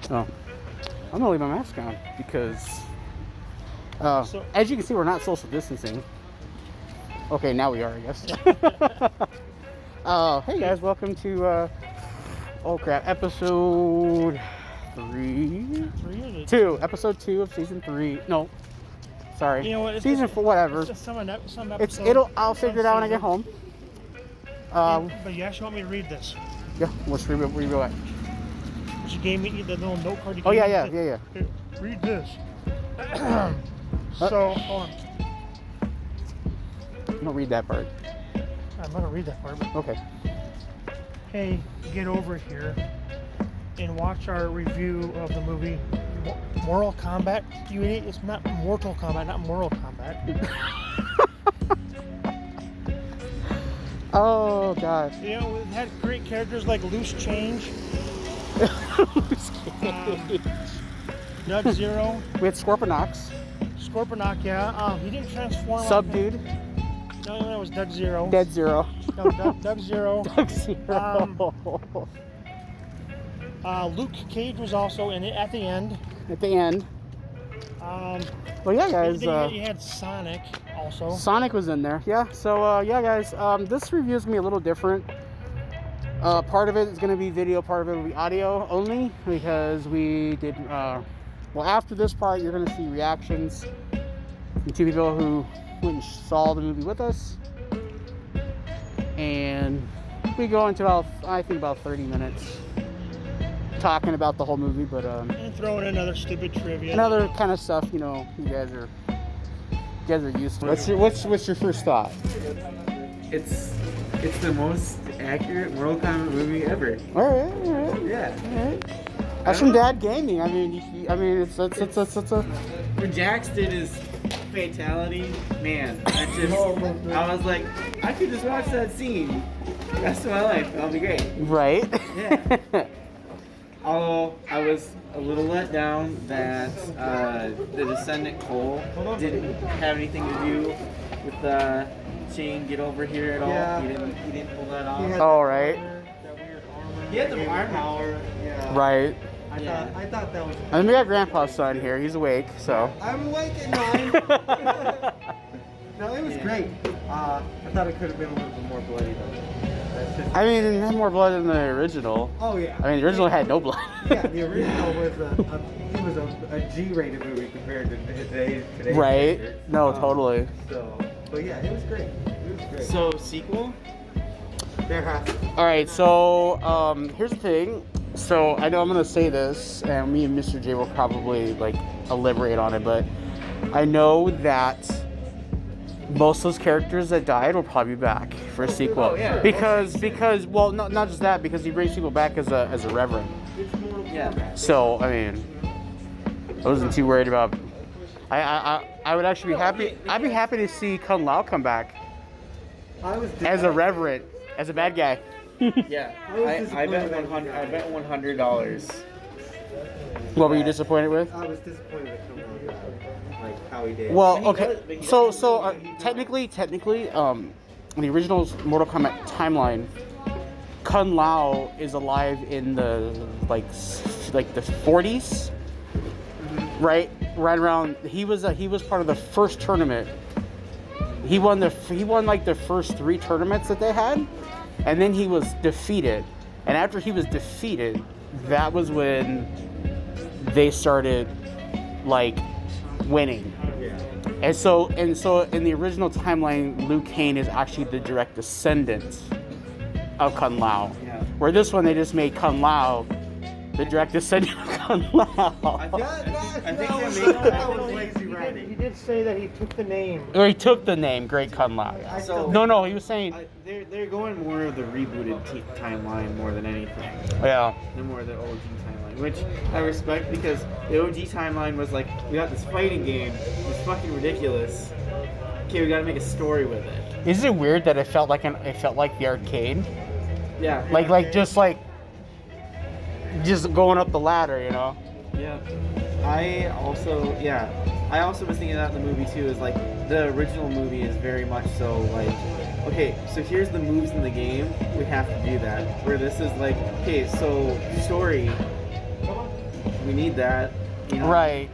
Oh. I'm gonna leave my mask on because, as you can see, we're not social distancing. Okay, now we are, I guess. Hey guys, welcome to, oh crap, episode 3? 2, episode 2 of season 3. No, sorry. You know what? Season 4, whatever. It's just some episode. I'll figure it out when I get home. But you actually want me to read this? Yeah, let's read it. You gave me the little note card. Oh yeah. Here, read this. So, hold on. I'm gonna read that part. I'm gonna read that part. Okay. Hey, get over here and watch our review of the movie Mortal Kombat. You idiot! It's not Mortal Kombat, not Mortal Kombat. Oh god. You know, it had great characters like Loose Change. Dub Zero. We had Scorponok, yeah. He didn't transform. Subdued. No, it was Dub Zero. Dead Zero. No, Dub Zero. Dub Zero. Luke Cage was also in it at the end. Well, yeah, guys. You had Sonic also. Sonic was in there, yeah. So, yeah, guys. This review is gonna be a little different. Part of it is going to be video, part of it will be audio only because we did, well, after this part, you're going to see reactions from 2 people who went and saw the movie with us. And we go into about 30 minutes talking about the whole movie, but, and throw in another stupid trivia. Another kind of stuff, you know, you guys are used to. What's your first thought? It's the most accurate Mortal Kombat movie ever. All right. Yeah. All right. That's from Dad Gaming. I mean, it's a. When Jax did his fatality, man, I was like, I could just watch that scene the rest of my life. That'll be great. Right. Yeah. Although I was a little let down that the Descendant Cole didn't have anything to do with Shane get over here at all. Yeah. He didn't pull that off. All right. That weird armor. He had the arm power. Yeah. Right. I thought that was. And then we got Grandpa's son here. He's awake, so. I'm awake at 9. No, it was great. I thought it could have been a little bit more bloody though. I mean, it had more blood than the original. Oh yeah. I mean, the original had no blood. Yeah, the original was a G-rated movie compared to today's. Right. standards. No, totally. So, but yeah, it was great. So sequel? There has to be. All right, so here's the thing. So I know I'm gonna say this, and me and Mr. J will probably like elaborate on it, but I know that most of those characters that died will probably be back for a sequel. Oh, yeah. Because well, not just that, because he brings people back as a reverend. Yeah. So I mean, I wasn't too worried about. I would actually be happy. I'd be happy to see Kung Lao come back as a reverend, as a bad guy. Yeah. I bet $100. What were you disappointed with? I was disappointed at Kung Lao, like how he did. Well, okay. So technically, in the original Mortal Kombat timeline, Kung Lao is alive in the like the 40s, right around. He was part of the first tournament. He won like the first 3 tournaments that they had, and then he was defeated. And after he was defeated, that was when they started like winning. And so in the original timeline, Liu Kang is actually the direct descendant of Kung Lao. Yeah. Where this one, they just made Kung Lao the direct descendant of Kung Lao. I think that was lazy writing. He did say that he took the name. Or he took the name Great Kung Lao. So- No, he was saying, they're going more of the rebooted timeline more than anything. yeah. No more of the OG timeline, which I respect because the OG timeline was like, we got this fighting game, it's fucking ridiculous. Okay, we gotta make a story with it. Is it weird that it felt like the arcade? Yeah. Like just going up the ladder, you know? Yeah. I also was thinking that in the movie too, is like the original movie is very much so like, okay, so here's the moves in the game, we have to do that. Where this is like, okay, so story, We need that. You know? Right.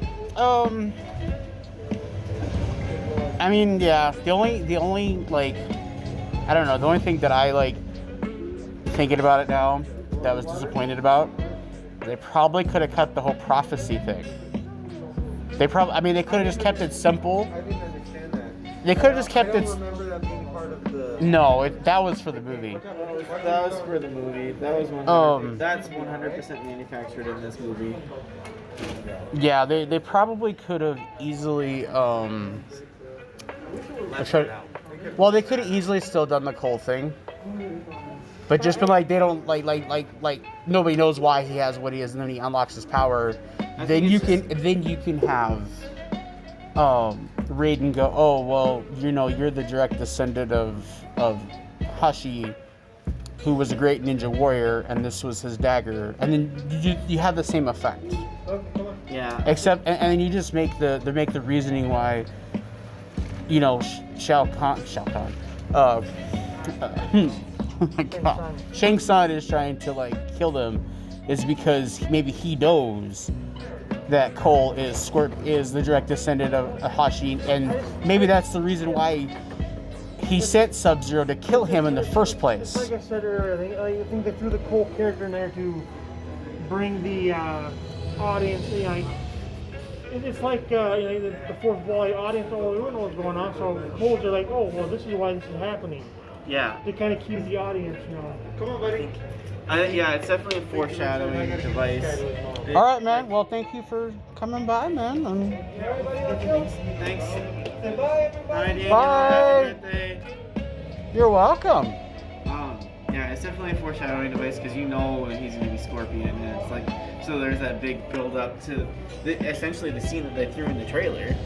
I mean, yeah. The only like, I don't know. The only thing that I like thinking about it now that I was disappointed about, they probably could have cut the whole prophecy thing. They could have just kept it simple. I didn't understand that. They could have just kept I it. don't remember that being part of the. No, that was for the movie. That was for the movie. That was 100%. That's 100% manufactured in this movie. Yeah, they probably could have easily they could have easily still done the Cole thing, but just been like they don't like nobody knows why he has what he is, and then he unlocks his power. Then you can have Raiden go, oh well, you're the direct descendant of Hashi, who was a great ninja warrior, and this was his dagger, and then you have the same effect. Yeah. Except, and then you just make the reasoning why, Shao Kahn. Oh my God, Shang Tsung is trying to like kill them, is because maybe he knows that Cole is the direct descendant of Hashi, and maybe that's the reason why he sent Sub-Zero to kill him in the first place. Like I said earlier, I think they threw the Cole character in there to bring the audience. It's like the Fourth Wall audience. Oh, we don't know what's going on. So Coles are like, oh, well, this is why this is happening. Yeah. To kind of keep the audience, Come on, buddy. Yeah, it's definitely a foreshadowing device. All right, man. Well, thank you for coming by, man. Thanks. Bye, everybody. All right, Daniel. Bye. Happy birthday. You're welcome. Yeah, it's definitely a foreshadowing device because you know he's going to be Scorpion, and it's like, so there's that big build up to essentially the scene that they threw in the trailer.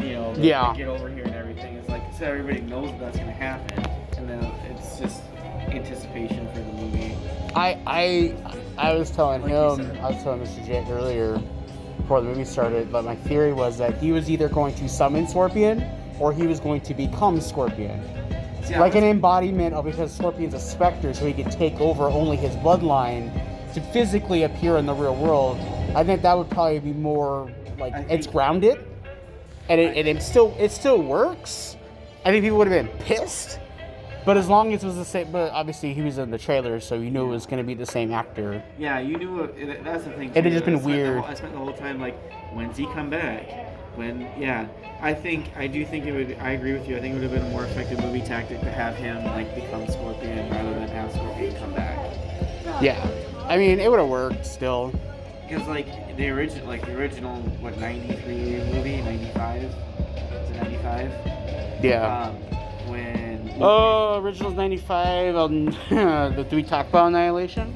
Yeah. Get over here and everything. It's like, so everybody knows that's going to happen, and then it's just anticipation for the movie. I was telling Mr. J earlier before the movie started, but my theory was that he was either going to summon Scorpion or he was going to become Scorpion. Yeah, like an embodiment of, because Scorpion's a specter, so he could take over only his bloodline to physically appear in the real world. I think that would probably be more like it's grounded, and it still works. I think people would have been pissed, but as long as it was the same. But obviously he was in the trailer, so you knew it was going to be the same actor. Yeah, you knew that's the thing. It had just been weird. I spent the whole time like, when's he come back? I do think it would. I agree with you. I think it would have been a more effective movie tactic to have him like become Scorpion rather than have Scorpion come back. Yeah, I mean it would have worked still. Because the original what 93 movie 95 is it 95? Yeah. When original's 95. Do we talk about Annihilation?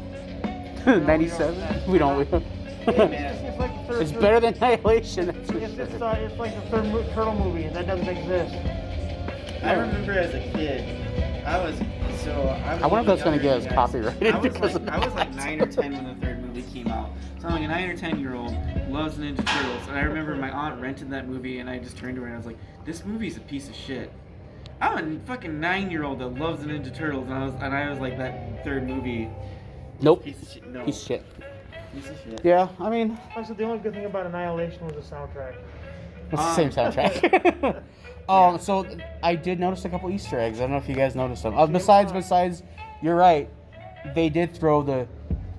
97. We don't. Hey, man. It's like the third. It's better than Annihilation. That's for It's sure. like the third Turtle movie, and that doesn't exist. I remember as a kid, I wonder if that's gonna get us copyrighted because I was like 9 or 10 when the third movie came out. So I'm like a 9 or 10-year-old loves Ninja Turtles, and I remember my aunt rented that movie, and I just turned to her and I was like, "This movie's a piece of shit." I'm a fucking 9-year-old that loves the Ninja Turtles, and I was like, that third movie. Nope. Piece of shit. No. Piece of shit. Piece of shit. Yeah, I mean, I said the only good thing about Annihilation was the soundtrack. it's the same soundtrack. So I did notice a couple Easter eggs. I don't know if you guys noticed them. Besides, you're right. They did throw the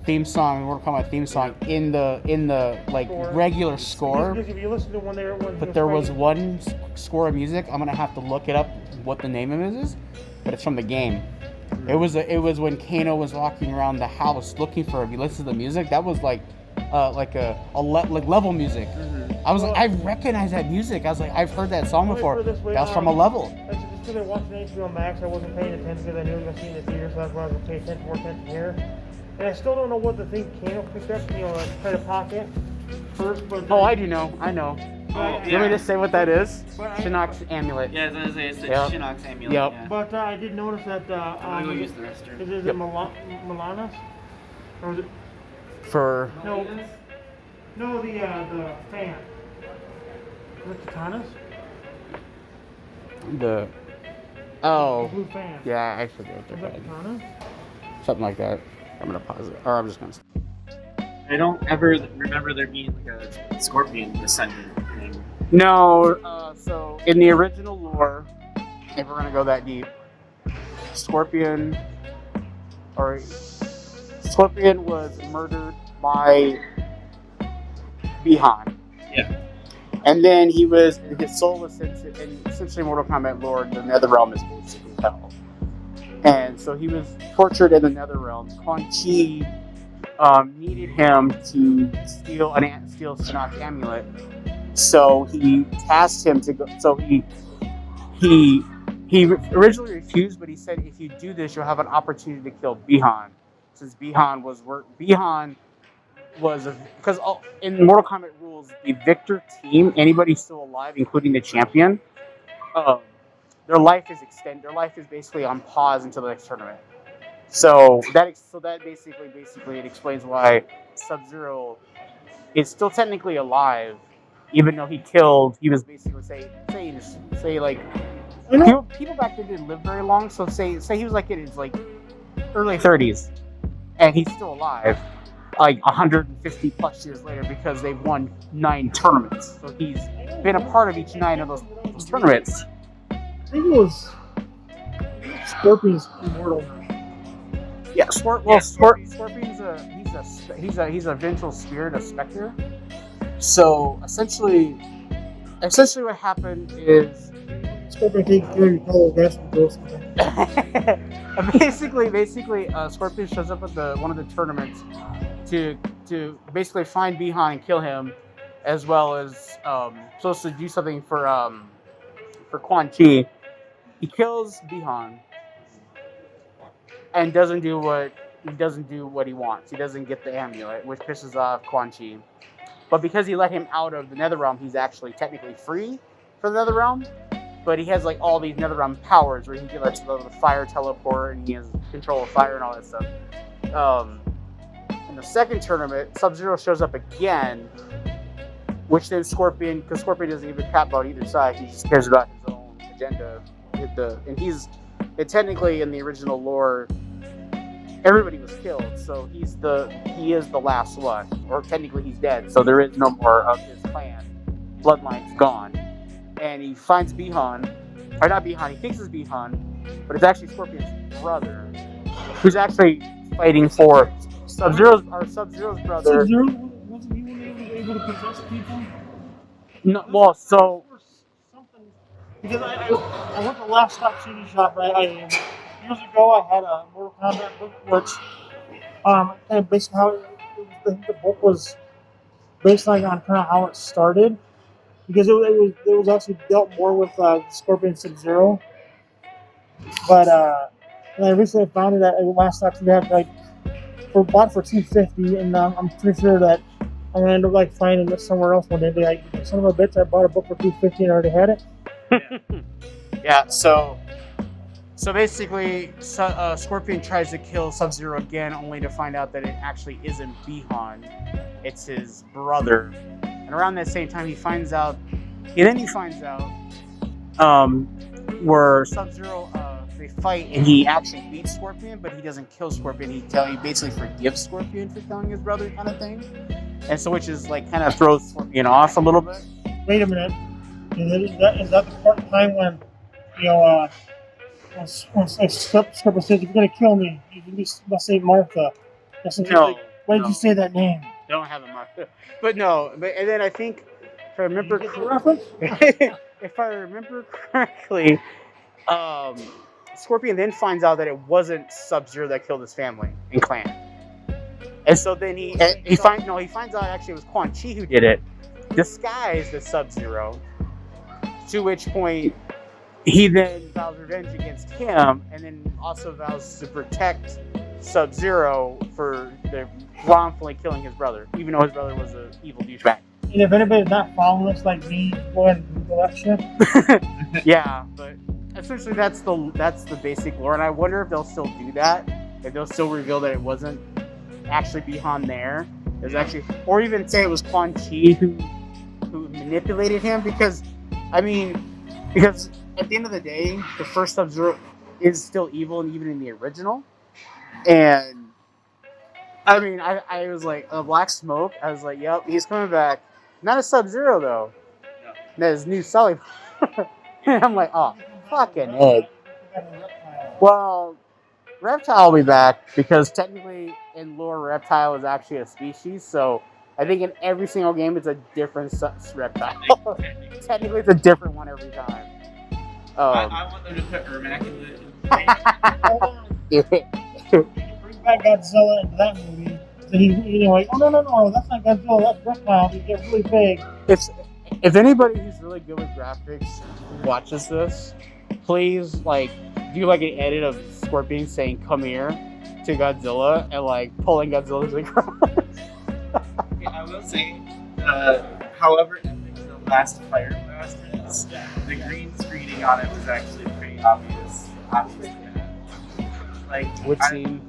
theme song, Mortal Kombat theme song, in the like regular score. Because if you listen to when But there was one score of music. I'm gonna have to look it up what the name of it is, but it's from the game. It was when Kano was walking around the house looking for him. You listen to the music. That was like level music. I was like, I recognize that music. I was like, I've heard that song before. That was from a level. Just because I watched HBO Max, I wasn't paying attention because I knew I was going to see it in the theater, so that's why I was going to pay more attention here. And I still don't know what the thing Kano picked up, try to pocket first. But I do know. I know. Oh, You want me to say what that is? But Shinnok's amulet. Yeah, I was gonna say it's the Yep. Shinnok's amulet. Yep. Yeah. But I did notice that I'm gonna go use the restroom. is it Yep. Milanas? Or is it For no the fan? Is it Katanas? the Blue fan. yeah, I forget what Is they're that called. Katana? Something like that. I'm gonna pause it, or I'm just gonna. I don't ever remember there being like a scorpion descendant thing. No, so in the original lore, if we're gonna go that deep, Scorpion was murdered by Bihan. Yeah. And then his soul was sent to, in essentially Mortal Kombat lore, the Netherrealm is basically hell. And so he was tortured in the Netherrealm. Quan Chi needed him to steal Sanak's amulet. So he tasked him to go. So he originally refused, but he said, if you do this, you'll have an opportunity to kill Bihan. Since Bihan was because in Mortal Kombat rules, the victor team, anybody still alive, including the champion, their life is extended. Their life is basically on pause until the next tournament. So that basically it explains why Sub-Zero is still technically alive, even though he was basically say like people back then didn't live very long. So say he was like in his like early 30s, and he's still alive, like 150 plus years later, because they've won 9 tournaments. So he's been a part of each 9 of those tournaments. I think it was Scorpion's immortal now. Yeah, Scorpion's he's a vengeful spirit, a specter. So essentially what happened is Scorpion takes care of your whole rest and goes basically Scorpion shows up at one of the tournaments to basically find Bihan and kill him, as well as supposed to do something for Quan Chi. He kills Bihan and doesn't do what he wants. He doesn't get the amulet, which pisses off Quan Chi. But because he let him out of the Netherrealm, he's actually technically free for the Netherrealm. But he has like all these Netherrealm powers where he can let the fire teleport, and he has control of fire and all that stuff. In the second tournament, Sub-Zero shows up again, which then Scorpion, because Scorpion doesn't give a crap about either side, he just cares about his own agenda. And technically in the original lore, everybody was killed, so he is the last one, or technically he's dead, so there is no more of his clan. Bloodline's gone. And he finds Bihan, or not Bihan, he thinks it's Bihan, but it's actually Scorpion's brother, who's actually fighting for Sub-Zero's brother. Sub-Zero wasn't he able to possess people? No, well, so because I went to Last Stop CD Shop, right? Years ago, I had a Mortal Kombat book, which kind of based on how the book was based on kind of how it started, because it was actually dealt more with Scorpion Sub-Zero. But and I recently found it at Last Stop CD Shop, bought for $250, and I'm pretty sure that I'm gonna end up finding it somewhere else one day. Like, son of a bitch, I bought a book for $250 and already had it. Yeah, so basically, Scorpion tries to kill Sub-Zero again, only to find out that it actually isn't Bihan, it's his brother. And around that same time, he finds out where Sub-Zero they fight, and he actually beats Scorpion, but he doesn't kill Scorpion. He basically forgives Scorpion for killing his brother, kind of thing. And so, which is kind of throws Scorpion off a little bit. Wait a minute. Is that the part of time when, when Scorpion says, if you're going to kill me, you must say Martha? No. Why did you say that name? Don't have a Martha. But no. And then I think, if I remember correctly, Scorpion then finds out that it wasn't Sub-Zero that killed his family and clan. And so then he finds out actually it was Quan Chi who did it, disguised as Sub-Zero. To which point, he then vows revenge against him, and then also vows to protect Sub-Zero for the wrongfully killing his brother, even though his brother was an evil douchebag. And if anybody's not following us like me, go ahead and Google that shit. Yeah, but essentially that's the basic lore, and I wonder if they'll still do that, if they'll still reveal that it wasn't actually Bihan there. It was actually, or even say it was Quan Chi who manipulated him, because at the end of the day, the first Sub-Zero is still evil, and even in the original. And I mean, I was like, a black smoke. I was like, yep, he's coming back. Not a Sub-Zero though. No. That is new Sully. And I'm like, oh, fucking egg. Well, Reptile will be back because technically in lore, Reptile is actually a species. So I think in every single game it's a different reptile. Technically, it's a different one every time. I want them to put Ermac in the Hold on. Dude. Bring back Godzilla into that movie. Then you know, like, oh no, that's not Godzilla, that's Reptile. He gets really big. If anybody who's really good with graphics watches this, please like do like an edit of Scorpion saying "come here" to Godzilla and like pulling Godzilla to the ground. Okay, I will say, however epic the last Fire Blast is, the green screening on it was actually pretty obvious. Like, Which scene?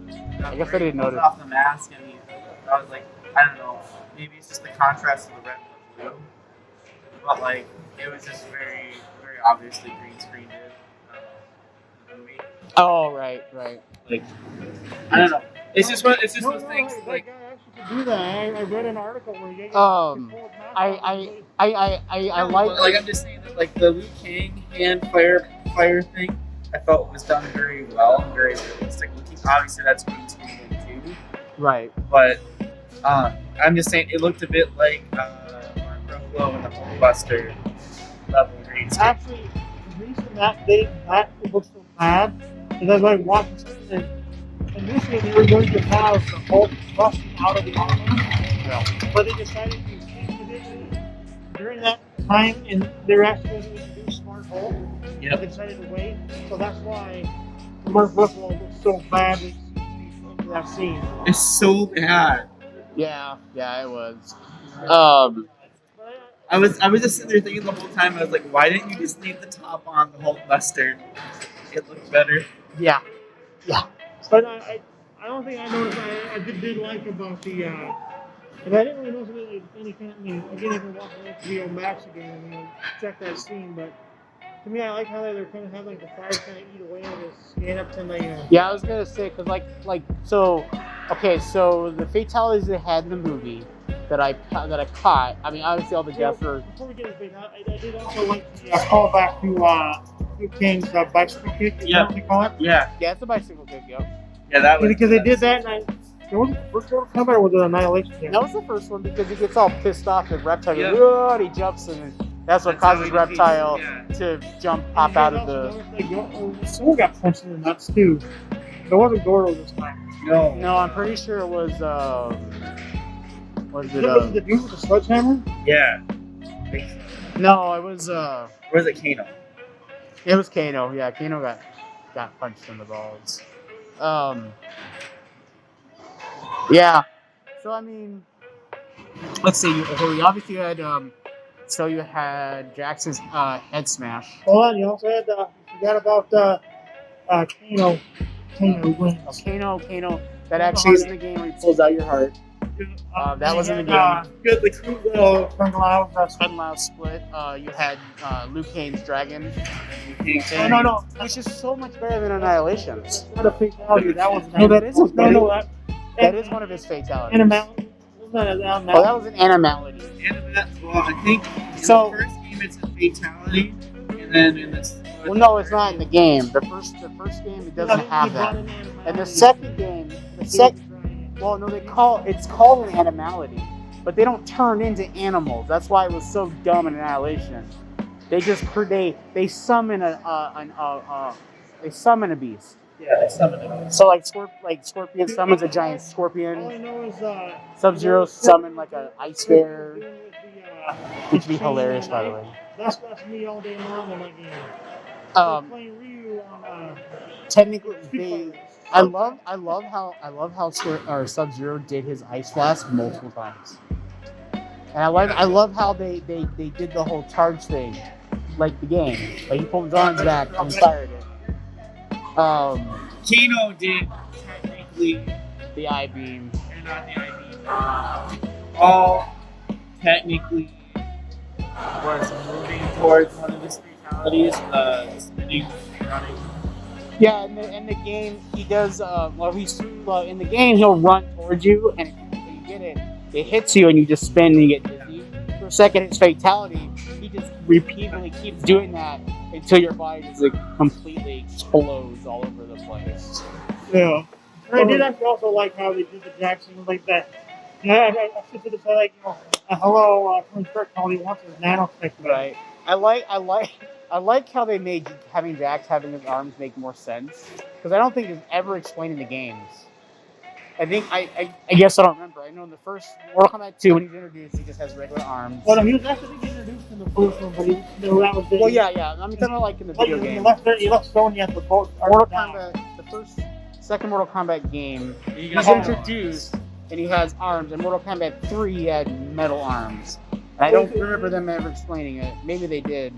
I guess I didn't notice. Off the mask, and I was like, I don't know, maybe it's just the contrast of the red and the blue, but like, it was just very, very obviously green screened in the movie. Oh right. Like, I don't know. It's just one. It's just those things. That Like, guy actually could do that. I read an article where he I like. I'm just saying that like the Liu Kang hand fire thing, I felt was done very well, very realistic looking. Obviously, that's green screen too. Right. But I'm just saying it looked a bit like Mark Ruffalo in the Hulkbuster level green screen. Actually, the reason that it looks so bad is I was like watching something and initially they were going to have the Hulk busting out of the armor. Yeah. But they decided to change it during that time, and they were actually going to introduce Smart Hulk. Yep. They decided to wait, so that's why Mark Ruffalo looks so bad in that scene. It's so bad. Yeah, it was. I was just sitting there thinking the whole time. I was like, why didn't you just leave the top on the Hulkbuster? It looked better. Yeah. But I don't think I noticed. I did like about the. But I didn't really notice any kind of. I mean, again, if I watch HBO Max again, and check that scene. But to me, I like how they're kind of having like the fire kind of eat away at his skin up to the. Yeah, I was gonna say because so the fatalities they had in the movie that I caught. I mean, obviously all the deaths were. Before we get into that, I did also like the callback to Liu Kang's bicycle kick. Is that what they call it? Yeah. Yeah, it's a bicycle kick. Yep. Yeah, that was Because they did that, and it wasn't the first Mortal Kombat, or was it Annihilation? That was the first one because he gets all pissed off at Reptile. Yeah. And he jumps and that's what That's how causes he Reptile defeats, to pop out of the. Someone got punched in the nuts too. It wasn't Goro this time. No, I'm pretty sure it was. Was it? Was it the dude with the sledgehammer? Yeah. No, it was. Or was it Kano? It was Kano. Yeah, Kano got punched in the balls. Yeah. So I mean, let's see. You obviously had so you had Jackson's head smash. Hold on, you also had you forgot about Kano. Kano wins. Kano. That actually is in the game where he pulls out your heart. That was in the game. Good, the cute little Kung Lao split. You had Liu Kang's dragon. No. Which is so much better than Annihilation. That's not a fatality. That was No, that is. That is that one of his fatalities. Animality. Oh, that was an animality. Well, I think So- in the first game it's a fatality, and then in this. Well, no, it's not in the game. The first game it doesn't have that. And the second game, well, no, it's called an animality, but they don't turn into animals. That's why it was so dumb in Annihilation. They just they summon they summon a beast. Yeah, they summon it. So like Scorpion summons a giant All scorpion. I know is Sub-Zero summon like a ice bear, which would be chain hilarious, and by the knife. way. That's me all day long in my game. Playing Ryu on Technically, I love how Sub-Zero did his ice blast multiple times, and I love how they did the whole charge thing, like the game. Like he pulled his arms back and fired it. Kano did technically, The I beam. or not the ID, all technically was moving towards one of his fatalities, the spinning running. Yeah, in the game he does. In the game he'll run towards you, and if you get it, it hits you, and you just spin and you get dizzy. For a second, his fatality, he just repeatedly keeps doing that until your body just like completely explodes all over the place. Yeah. And I did actually also like how they did the Jackson like that. Yeah, I should have said like, hello, Tony Stark, all he wants is nanotech. Right. I like how they made having Jax having his arms make more sense because I don't think it's ever explained in the games. I think I guess I don't remember. I know in the first Mortal Kombat 2 when he's introduced, he just has regular arms. Well, no, he was actually introduced in the first one, but that was the. Well, yeah. I'm talking about like in the video game. He left Sony at the boat. Mortal Kombat, second Mortal Kombat game, he's introduced and he has arms. In Mortal Kombat 3, he had metal arms. I don't remember them ever explaining it. Maybe they did.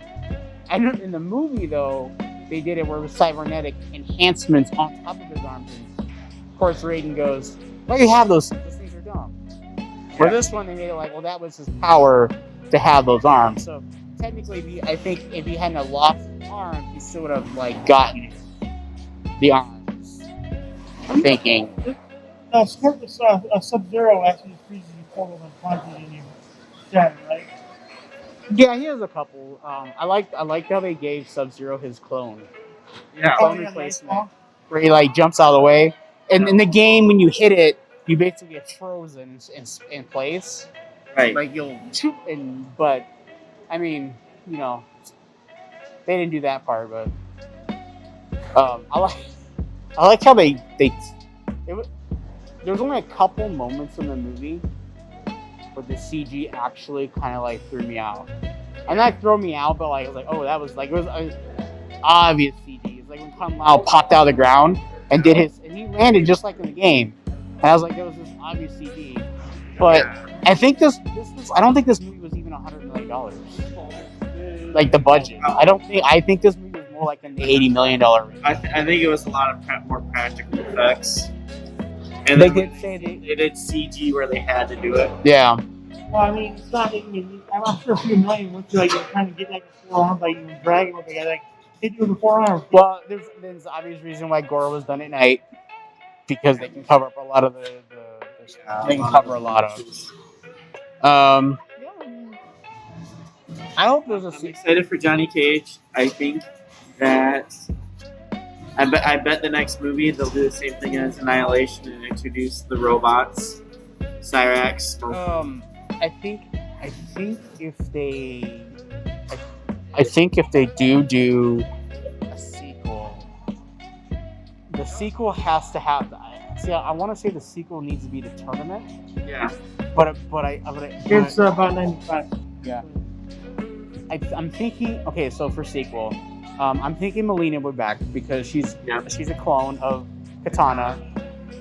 I know in the movie though, they did it where it was cybernetic enhancements on top of his arms. And of course, Raiden goes, "Why do you have those things? Those things are dumb." For this one, they made it like, well, that was his power to have those arms. So technically, I think if he hadn't lost arms, he still would have like gotten the arms. I'm thinking. Sub-Zero actually freezes you cold and punches in you. Yeah, right. Yeah, he has a couple. I like how they gave Sub-Zero his clone. Yeah. Clone replacement. Where he like jumps out of the way. And in the game, when you hit it, you basically get frozen in place. Right. Like but I mean, they didn't do that part, but I like how there's only a couple moments in the movie where the CG actually kind of like threw me out. And that threw me out, but like I was like, oh, that was like it was obvious CG. It's like when Kung Lao popped out of the ground and he landed just like in the game. And I was like, there was this obvious CG. But I think I don't think this movie was even $100 million. Like the budget. I think this movie was more like in the $80 million range. I think it was a lot of more practical effects. And they did say they did CG where they had to do it. Yeah. Well, I mean, it's not. I'm not sure a few million once you like kind of get like a 4 arms, like you drag it with like hit you with the 4 arms. Well, there's an obvious reason why Gore was done at night because they can cover up a lot of they can cover a lot of. I hope there's I'm excited for Johnny Cage. I think that. I bet the next movie they'll do the same thing as Annihilation and introduce the robots, Cyrax. I think if they do a sequel, the sequel has to have. I want to say the sequel needs to be the tournament. Yeah. But it's about 95. Yeah. I'm thinking. Okay, so for sequel. I'm thinking Melina will be back because she's a clone of Katana.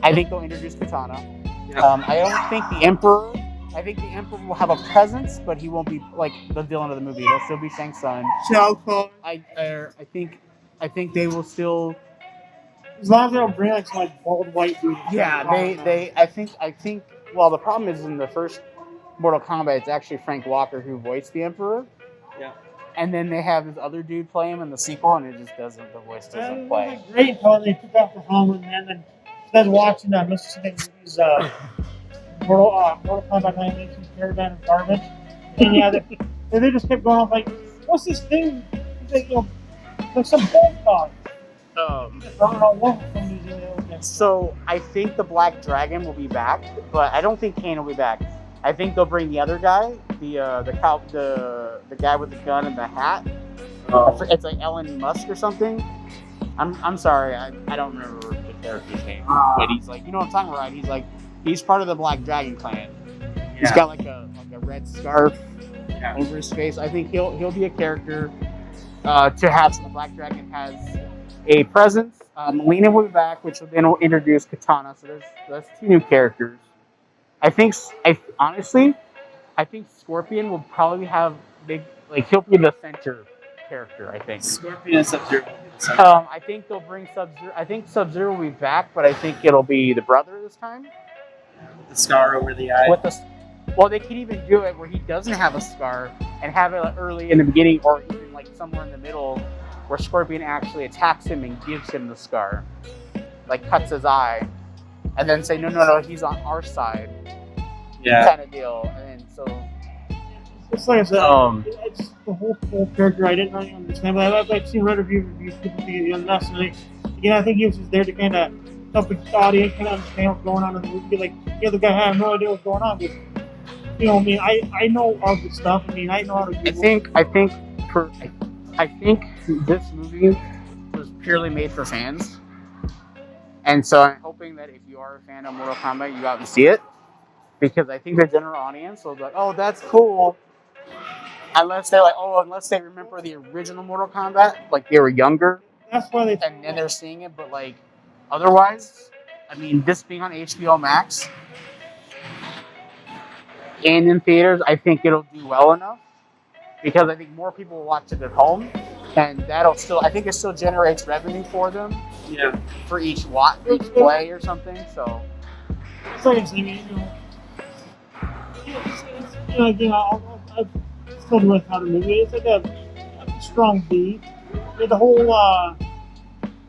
I think they'll introduce Katana. Yeah. I don't think the Emperor. I think the Emperor will have a presence, but he won't be like the villain of the movie. It'll still be Shang Tsung. Shao Kahn. I think they will still. As long as they don't bring like some bald white dude. Yeah, I think. Well, the problem is in the first Mortal Kombat, it's actually Frank Walker who voiced the Emperor. Yeah. And then they have this other dude play him in the sequel, and it just doesn't. The voice doesn't play. It was great until they took off the helmet, and then instead of watching Mr. Movies, Mortal Kombat 19 Caravan of Garbage, and they just kept going off like, "What's this thing?" Like, like some bullshit. I don't know what. So I think the Black Dragon will be back, but I don't think Kane will be back. I think they'll bring the other guy, the guy with the gun and the hat. It's like Elon Musk or something. I'm sorry, I don't remember the character's name, but he's like, you know what I'm talking about, right? He's part of the Black Dragon clan. Yeah. He's got like a red scarf over his face. I think he'll be a character to have. So the Black Dragon has a presence. Melina will be back, which will then introduce Katana. So that's 2 new characters. Honestly, I think Scorpion will probably have he'll be the center character. I think Scorpion and Sub-Zero. I think they'll bring Sub-Zero. I think Sub-Zero will be back, but I think it'll be the brother this time. The scar over the eye. Well, they could even do it where he doesn't have a scar and have it early in the beginning, or even like somewhere in the middle, where Scorpion actually attacks him and gives him the scar, like cuts his eye, and then say, no, he's on our side, kind of deal. And then so It's like I said, it's the whole character I didn't really understand, but I've seen Reddit reviews, people think it's unnecessary. Again, I think he was just there to kind of help the audience kind of understand what's going on in the movie. Like, the other guy had no idea what's going on. But, you know, I mean, I know all this stuff. I mean, I know how to do I think this movie was purely made for fans. And so I'm hoping that if you are a fan of Mortal Kombat, you go out and see it. Because I think the general audience will be like, oh, that's cool. Unless they remember the original Mortal Kombat, like they were younger. That's why they. And then they're seeing it, but like, otherwise, I mean, this being on HBO Max and in theaters, I think it'll do well enough. Because I think more people will watch it at home. And I think it still generates revenue for them. Yeah. For each play or something, so. It's like I said, again, I've told you how to movie. It's like a strong B. The whole,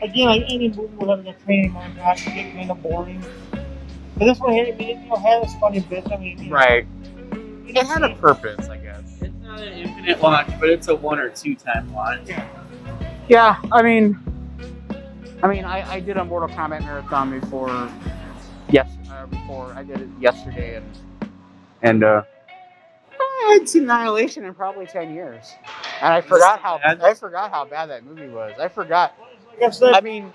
again, like any movie with having a training montage can get kind of boring. But this one here, had its funny bits. I mean, right. It had a purpose, I guess. It's not an infinite watch, but it's a 1 or 2 time watch. Yeah, I mean, I did a Mortal Kombat marathon before I did it yesterday, and I hadn't seen Annihilation in probably 10 years, and I forgot how bad that movie was. I forgot. Like I said, I mean,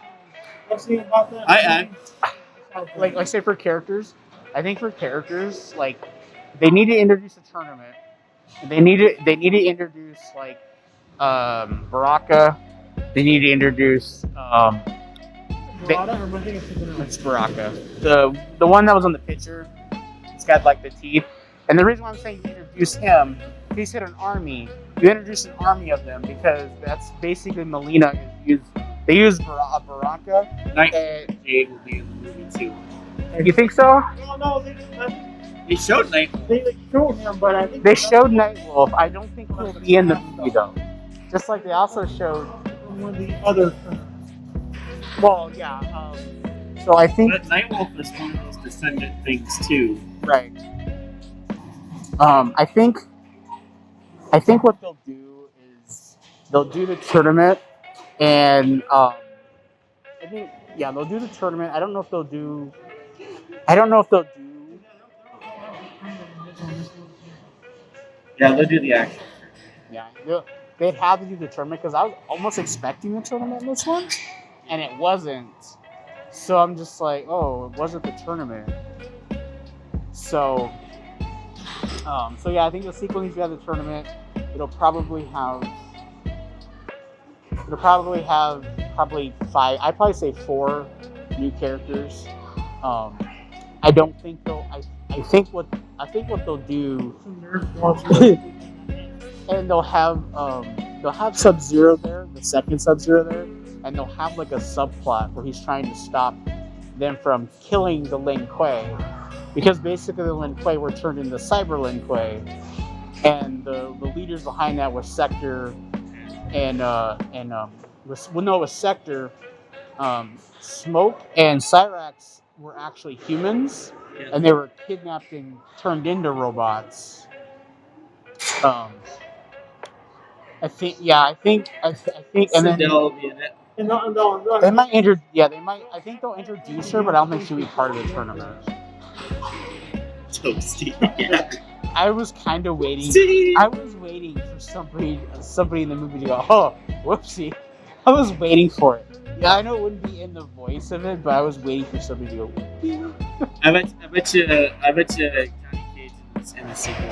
about that. Like I say for characters, I think for characters, like they need to introduce a tournament. They need to introduce like Baraka. They need to introduce it's Baraka. The one that was on the picture. It's got like the teeth. And the reason why I'm saying you introduce him, he's hit an army. You introduce an army of them because that's basically Melina is used. They use Baraka. Jade will be in the movie too. You think so? No, They showed Nightwolf. They showed him, but I think they showed Nightwolf. I don't think he'll be in the movie though. Just like they also showed one of the other. Well, yeah. So I think But Nightwolf is one of those descendant things too. Right. I think what they'll do is they'll do the tournament, and they'll do the tournament. I don't know if they'll do. Yeah, they'll do the action. Yeah, they'd have to do the tournament because I was almost expecting the tournament in this one, and it wasn't. So I'm just like, oh, it wasn't the tournament. So yeah, I think the sequel needs to have the tournament. It'll probably have 5. I'd probably say 4 new characters. I don't think they'll. I think what they'll do, and they'll have Sub-Zero there, the second Sub-Zero there, and they'll have like a subplot where he's trying to stop them from killing the Lin Kuei, because basically the Lin Kuei were turned into Cyber Lin Kuei, and the leaders behind that was Sector was Sector, Smoke and Cyrax were actually humans, and they were kidnapped and turned into robots. I think, and then Sindel will be in it. they might. I think they'll introduce her, but I don't think she'll be part of the tournament. Toasty. I was kind of waiting. I was waiting for somebody in the movie to go, oh, whoopsie. I was waiting for it. Yeah, I know it wouldn't be in the voice of it, but I was waiting for somebody to go, whoopsie. I bet you Johnny Cage in the sequel.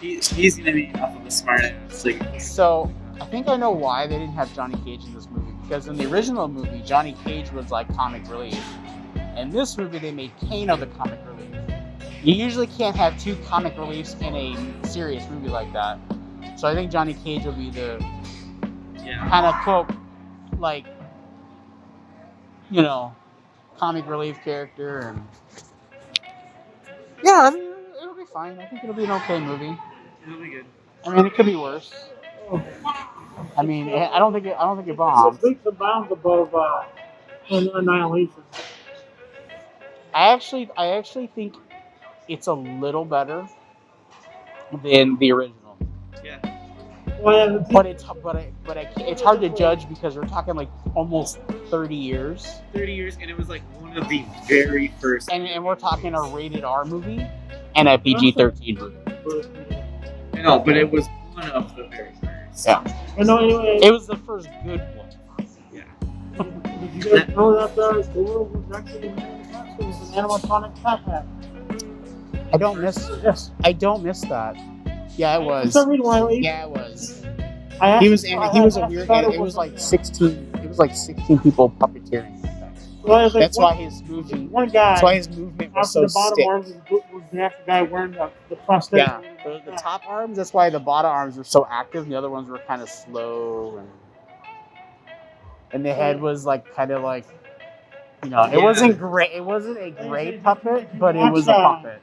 He's gonna be enough of a smart ass. So I think I know why they didn't have Johnny Cage in this movie, because in the original movie, Johnny Cage was like comic relief. In this movie, they made Kano the comic relief. You usually can't have 2 comic reliefs in a serious movie like that. So I think Johnny Cage will be the kind of quote, like, comic relief character, and yeah, I mean, it'll be fine. I think it'll be an okay movie. It'll be good. I mean, it could be worse. I mean, I don't think it bombed. It's leaps and bounds above Annihilation. I actually think it's a little better than the original. Yeah. Well, yeah, But it's hard to judge because we're talking like almost 30 years, 30 years, and it was like one of the very first. and we're talking a rated R movie and a PG-13 movie. I know, but it was one of the very first. Yeah, I know. Anyway, it was the first good one. Yeah. did you guys know that the world was actually made in it was an animatronic cat? I don't miss that. Yeah, it was. For some reason, Yeah, it was. I He was actually a weird. thought It was like 16. It was like 16 people puppeteering. Well, it was like That's why his movement. one guy. That's why his movement was After so the bottom stiff. arms was the actual guy wearing the prosthetic. Yeah, the top arms. That's why the bottom arms were so active. And the other ones were kind of slow, and the head was like kind of like, it Yeah. wasn't great. It wasn't a great puppet, but it was a puppet.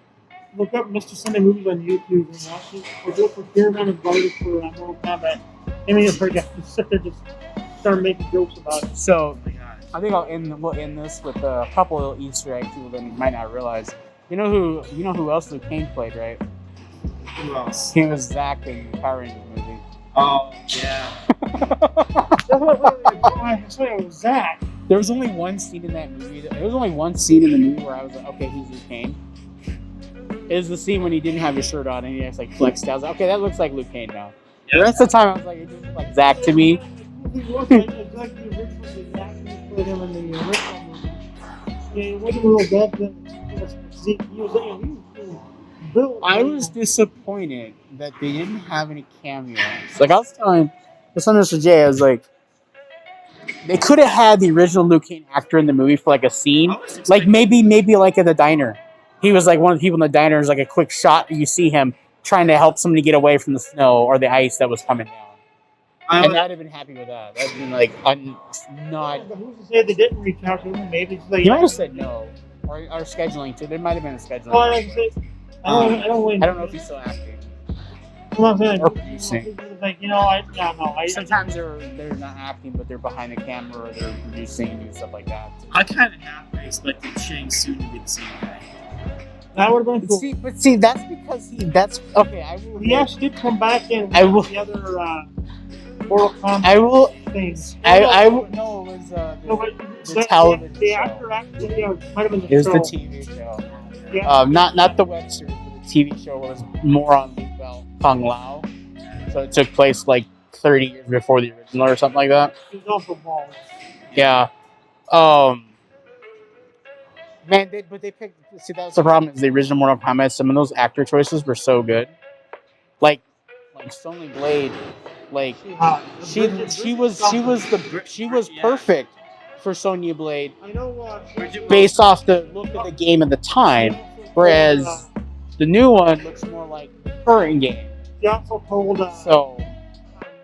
Look up Mr. Sunday Movies on YouTube and watch it. Or look for Pyramid and Voted for Mortal Kombat. I mean, it's just sit there just start making jokes about it. So I think we'll end this with a couple of Easter eggs people that you might not realize. You know who else Luke Kane played, right? Who else? He was Zack in the Power Rangers movie. Oh, yeah. I swear it was Zach. There was only one scene in that movie. There was only one scene in the movie where I was like, okay, he's Luke Kane. It was the scene when he didn't have his shirt on and he just like flexed out. I was like, okay, that looks like Luke Kane now. The rest of the time I was like, it just looked like Zack to me. He was like exactly the original Zach. He played him in the original movie. Yeah, he wasn't real bad. He was built. I was disappointed that they didn't have any cameos. Like I was telling Mr. J, I was like, they could have had the original Luke Kane actor in the movie for like a scene, like maybe like at the diner. He was like one of the people in the diner. Is like a quick shot. You see him trying to help somebody get away from the snow or the ice that was coming down. And I'd have been happy with that. That'd been like, I'm not. But who's to say they didn't reach out to him? Maybe it's like He might have said no, or scheduling too. There might have been a scheduling. Well, like I say, I don't I don't know if he's still acting. I'm saying, Or producing. like Sometimes they're not acting, but they're behind the camera or they're producing and doing stuff like that. I kind of half expected Shang Tsung to be the same guy. that would have been cool. But see, that's because that's okay. I will. He actually did come back in I will- the other Mortal Kombat I will. things. I will. No, it was No, but the television the show. actor actually might have been the It was show. the TV show. Yeah. Not the web series, but the TV show was more on Luke Bell, Kung Lao. So it took place like 30 years before the original or something like that. He was also bald. Yeah. Man, but they picked. See, that was the problem. Is the original Mortal Kombat? Some of those actor choices were so good. Like Sonya Blade. Like she was perfect for Sonya Blade I know. based off the look of the game at the time. Whereas the new one looks more like the current game. he also told So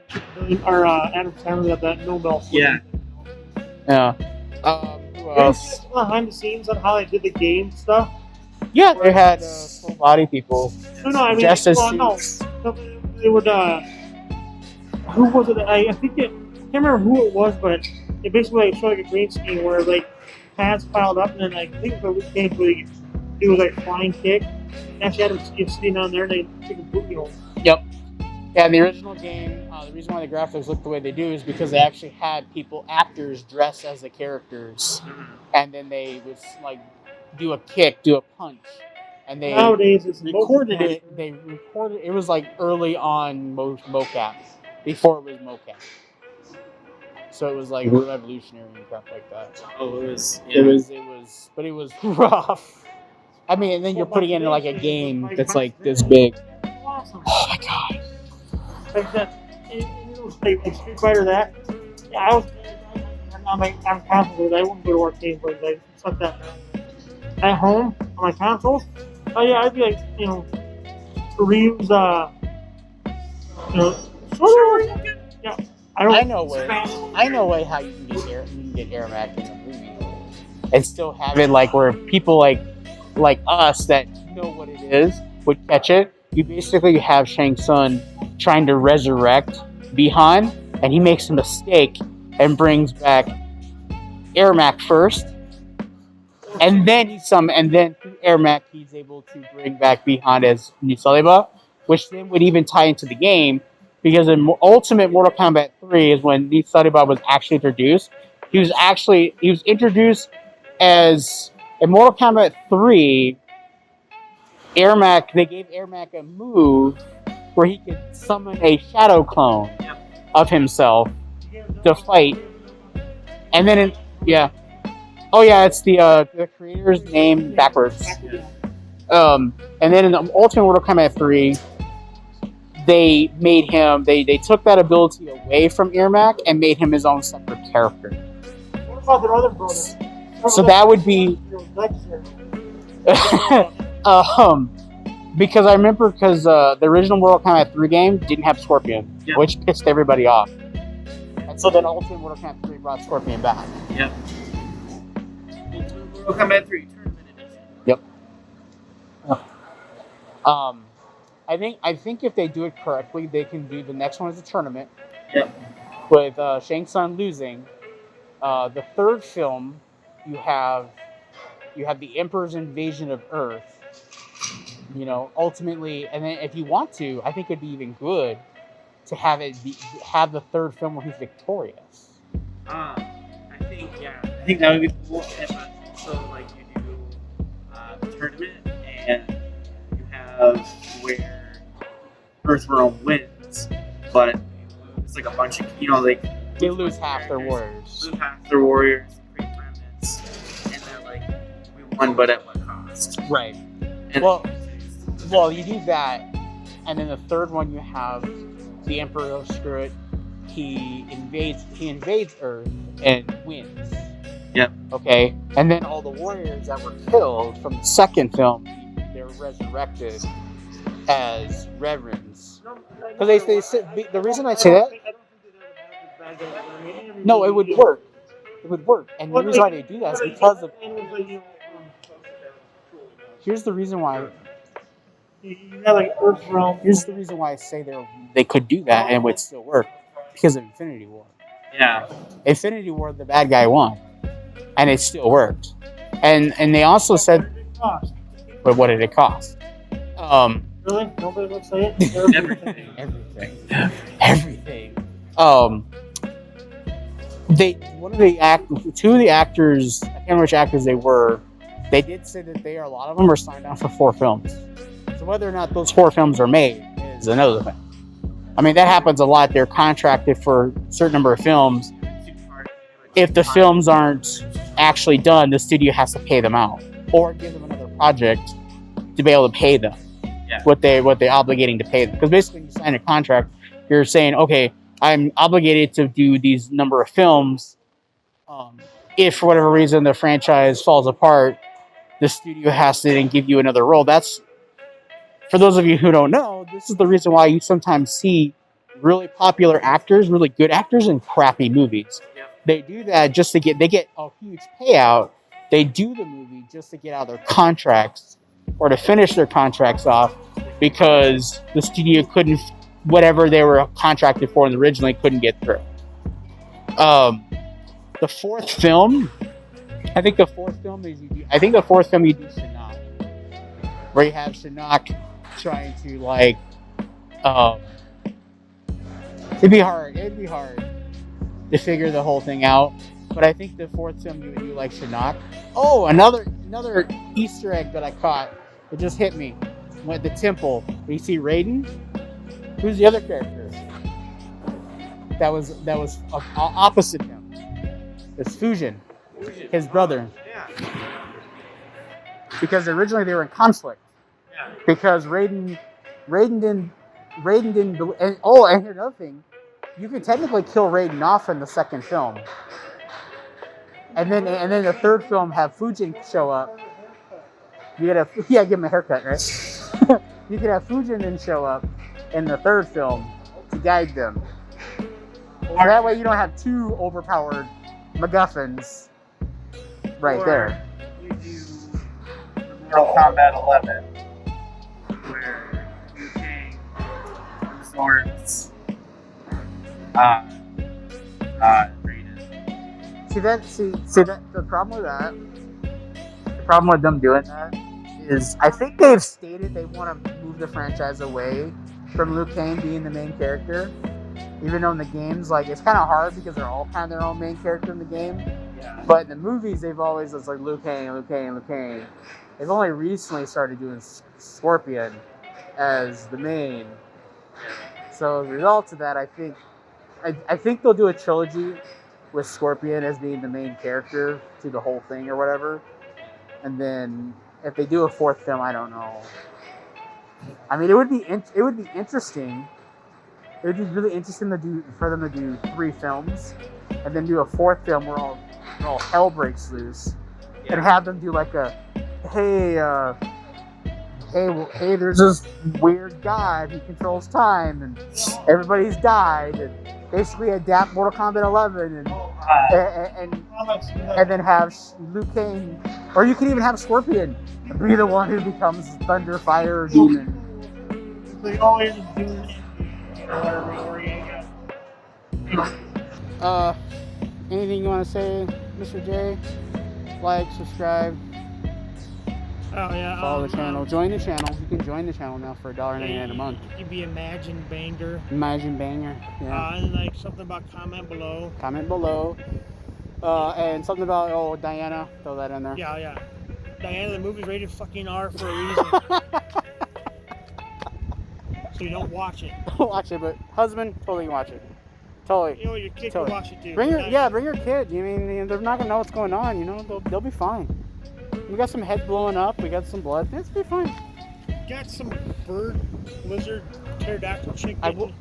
Adam Sandler that Nobel. Yeah. yeah. Who else? Behind the scenes on how they did the game stuff. Yeah, they had full body people. No, I mean, Just as no, they would. Who was it? I think I can't remember who it was, but it basically showed like a green screen where like pads piled up, and then I think it was game where it was like flying kick. And actually had him sitting down there, and they took a boot, Yep. Yeah, in the original game, the reason why the graphics look the way they do is because they actually had actors dressed as the characters, and then they would like do a kick, do a punch, and they Nowadays, it's recorded it. They recorded it was like early on mocap, before it was mocap. So it was like revolutionary and stuff like that. Oh, it was. It was, but it was rough. I mean, and then you're putting it in like a game that's like this big. Awesome. Oh my god. Like that, like Street Fighter. That, yeah, I was. I'm confident I wouldn't go to arcade, but like stuff that at home on my consoles. Oh yeah, I'd be like, Ryu's, yeah. I know how you can get Airmac in the movie and still have it like where people like us that know what it is would catch it. You basically have Shang Tsung trying to resurrect Bihan and he makes a mistake and brings back Ermac first, and then through Ermac he's able to bring back Bi-Han as Nisaliba, which then would even tie into the game, because in Ultimate Mortal Kombat 3 is when Nisaliba was actually introduced. He was introduced as in Mortal Kombat 3. They gave Ermac a move where he could summon a shadow clone of himself to fight. And then, it's the creator's name backwards. And then in the Ultimate Mortal Kombat 3, they made him, they took that ability away from Ermac and made him his own separate character. What about their other brothers? So that would be... because I remember the original Mortal Kombat 3 game didn't have Scorpion, which pissed everybody off. And so then Ultimate Mortal Kombat 3 brought Scorpion back. Yep. Mortal Kombat 3 Tournament Edition. Yep. I think if they do it correctly, they can do the next one as a tournament. Yep. With Shang Tsung losing. The third film, you have the Emperor's invasion of Earth. Ultimately, and then if you want to, I think it'd be even good to have the third film where he's victorious. I think that would be cool. And also, like, you do the tournament, and you have where Earthrealm wins, but it's like a bunch of they lose half their warriors. Lose half their warriors, create remnants, and then like we won, but at what cost? Right. And Well, you do that, and then the third one you have the Emperor, oh, screw it. He invades Earth and wins. Yep. Okay, and then all the warriors that were killed from the second film, they're resurrected as reverends. Because the reason I say that, no, it would work. It would work, and the reason why they do that is because of. Here's the reason why. You got like Earthrealm. Here's the reason why I say they could do that and it would still work. Because of Infinity War. Yeah. Infinity War, the bad guy won. And it still worked. And they also said... But what did it cost? Really? Nobody would say it? Everything. Two of the actors, I can't remember which actors they were, they did say that a lot of them are signed on for 4 films. So whether or not those 4 films are made is another thing. I mean, that happens a lot. They're contracted for a certain number of films. If the films aren't actually done, the studio has to pay them out or give them another project to be able to pay them what they're obligating to pay them. Because basically, when you sign a contract, you're saying, okay, I'm obligated to do these number of films. If for whatever reason the franchise falls apart, the studio has to then give you another role. That's, for those of you who don't know, this is the reason why you sometimes see really popular actors, really good actors in crappy movies. Yep. They do that just to they get a huge payout. They do the movie just to get out of their contracts or to finish their contracts off because the studio couldn't, whatever they were contracted for originally couldn't get through. The fourth film you do Shinnok, where you have Shinnok trying to it'd be hard to figure the whole thing out, but I think the fourth film you would do like Shinnok. Oh, another Easter egg that I caught, it just hit me. At the temple, you see Raiden. Who's the other character that was opposite him? It's Fujin, his brother. Yeah. Because originally they were in conflict. Yeah. Because Raiden didn't. And here's another thing: you can technically kill Raiden off in the second film, and then the third film have Fujin show up. You gotta give him a haircut, right? You could have Fujin then show up in the third film to guide them. Or that way you don't have 2 overpowered MacGuffins right there. You do Mortal Kombat 11, where Liu Kang absorbs See that the problem with that. The problem with them doing that is I think they've stated they want to move the franchise away from Liu Kang being the main character. Even though in the games, like, it's kind of hard because they're all kind of their own main character in the game. Yeah. But in the movies, they've always, it's like Liu Kang, Liu Kang, Liu Kang. They've only recently started doing Scorpion as the main. So as a result of that, I think they'll do a trilogy with Scorpion as being the main character to the whole thing or whatever. And then if they do a fourth film, I don't know. I mean, it would be interesting. It would be really interesting for them to do 3 films, and then do a 4th film where all hell breaks loose, and have them do like a, hey, there's this weird god who controls time, and everybody's died, and basically adapt Mortal Kombat 11, and then have Liu Kang, or you can even have Scorpion be the one who becomes Thunder, Fire, Demon. They always do. Anything you want to say, Mr. J? Like, subscribe, Oh yeah. follow the channel, join the channel. You can join the channel now for $1.99 a month. You'd be a Majin banger. Imagine banger. Yeah. And like something about comment below. Comment below. And something about Diana. Throw that in there. Yeah. Diana, the movie's rated fucking R for a reason. So you don't watch it. Watch it, but husband, totally watch it. Totally. You know, your kid Totally. can watch it too. Bring your kid. I mean, they're not gonna know what's going on. You know, they'll be fine. We got some heads blowing up. We got some blood. It's be fine. Got some bird, lizard, pterodactyl chick I don't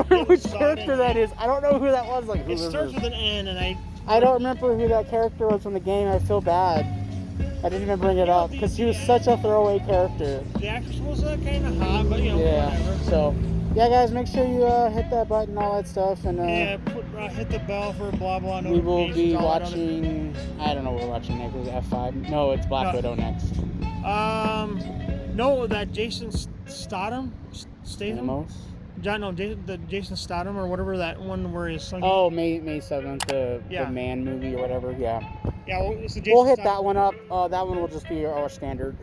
know which character that is. I don't know who that was. Like, who It starts with an N, and I don't remember who that character was from the game. I feel bad. I didn't even bring it up because she was such a throwaway character. The actress was kind of hot, but whatever. So, yeah, guys, make sure you hit that button, all that stuff, and hit the bell for blah blah. we will be notifications, all that watching. I don't know what we're watching next. Is it F5? No, it's Black Widow next. No, that Jason Statham. Animals. Jason Statham or whatever that one where his son. Oh, May 7th, the Man movie or whatever. Yeah. Yeah, well, it's the Jason We'll hit Statham. that one up. That one will just be our standard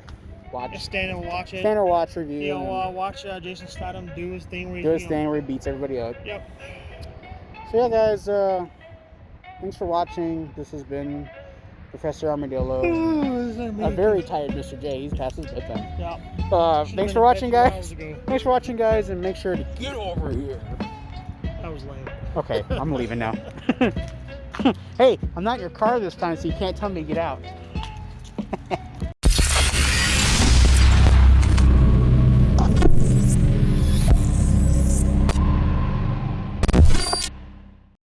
watch. Just stand and watch it. Standard watch review. You know, watch Jason Statham do his thing. Where he beats everybody up. Yep. So yeah, guys. Thanks for watching. This has been Professor Armadillo. A very tired Mr. J. He's past his bedtime. Yeah. Thanks for watching, guys. Thanks for watching, guys, and make sure to get over here. That was lame. Okay, I'm leaving now. Hey, I'm not in your car this time, so you can't tell me to get out.